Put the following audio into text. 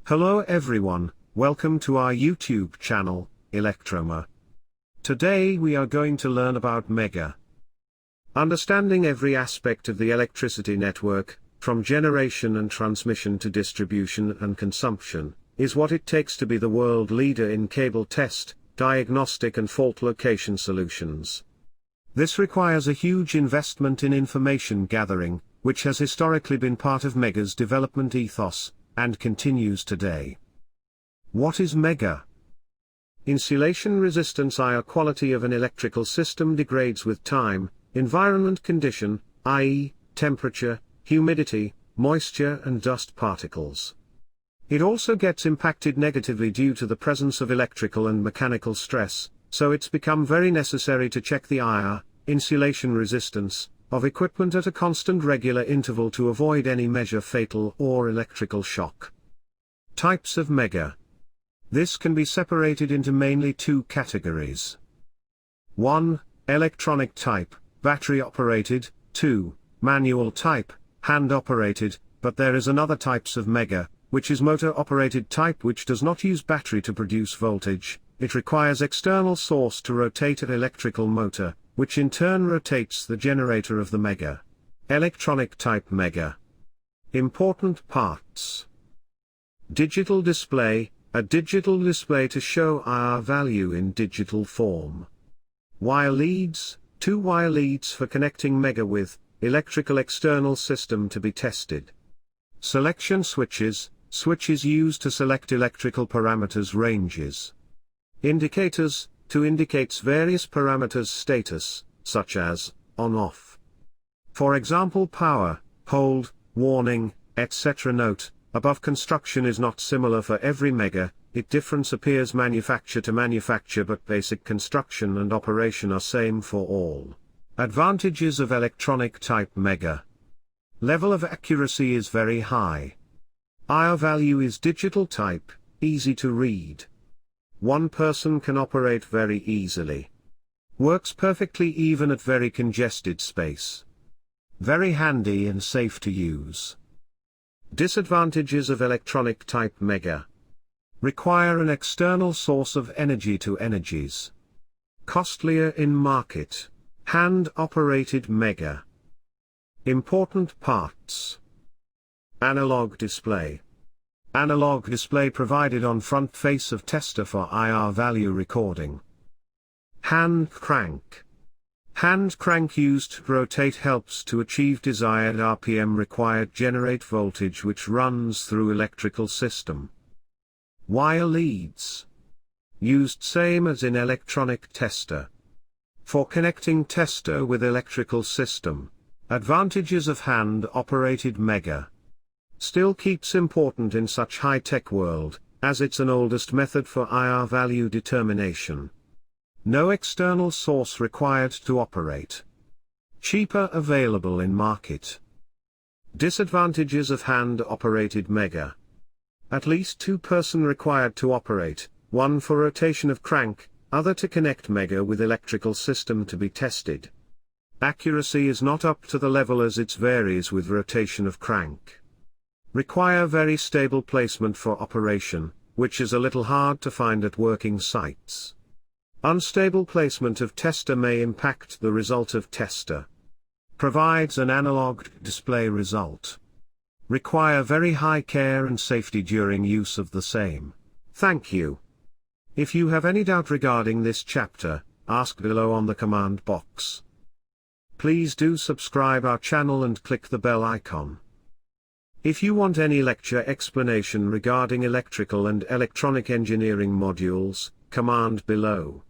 Hello everyone, welcome to our YouTube channel, Electroma. Today we are going to learn about Megger. Understanding every aspect of the electricity network, from generation and transmission to distribution and consumption, is what it takes to be the world leader in cable test, diagnostic and fault location solutions. This requires a huge investment in information gathering, which has historically been part of Megger's development ethos, and continues today. What is Megger? Insulation resistance. Air quality of an electrical system degrades with time, environment condition, i.e., temperature, humidity, moisture and dust particles. It also gets impacted negatively due to the presence of electrical and mechanical stress, so it's become very necessary to check the IR, insulation resistance, of equipment at a constant regular interval to avoid any measure fatal or electrical shock. Types of Megger. This can be separated into mainly two categories. 1. Electronic type, battery operated. 2. Manual type, hand operated, but there is another types of Megger, which is motor operated type, which does not use battery to produce voltage. It requires external source to rotate an electrical motor, which in turn rotates the generator of the Megger. Electronic type Megger. Important parts. Digital display, a digital display to show IR value in digital form. Wire leads, 2 wire leads for connecting Megger with electrical external system to be tested. Selection switches, switches used to select electrical parameters ranges. Indicators, to indicates various parameters status, such as, on-off. For example power, hold, warning, etc. Note, above construction is not similar for every Megger, it difference appears manufacture to manufacture, but basic construction and operation are same for all. Advantages of electronic type Megger. Level of accuracy is very high. IR value is digital type, easy to read. One person can operate very easily. Works perfectly even at very congested space. Very handy and safe to use. Disadvantages of electronic type Megger. Require an external source of energy to energies. Costlier in market. Hand operated Megger. Important parts. Analog display. Analog display provided on front face of tester for IR value recording. Hand crank. Hand crank used to rotate helps to achieve desired RPM required generate voltage which runs through electrical system. Wire leads. Used same as in electronic tester. For connecting tester with electrical system. Advantages of hand operated Megger. Still keeps important in such high-tech world, as it's an oldest method for IR value determination. No external source required to operate. Cheaper available in market. Disadvantages of hand-operated Megger. At least 2 person required to operate, one for rotation of crank, other to connect Megger with electrical system to be tested. Accuracy is not up to the level as it varies with rotation of crank. Require very stable placement for operation, which is a little hard to find at working sites. Unstable placement of tester may impact the result of tester. Provides an analog display result. Require very high care and safety during use of the same. Thank you. If you have any doubt regarding this chapter, ask below on the command box. Please do subscribe our channel and click the bell icon. If you want any lecture explanation regarding electrical and electronic engineering modules, command below.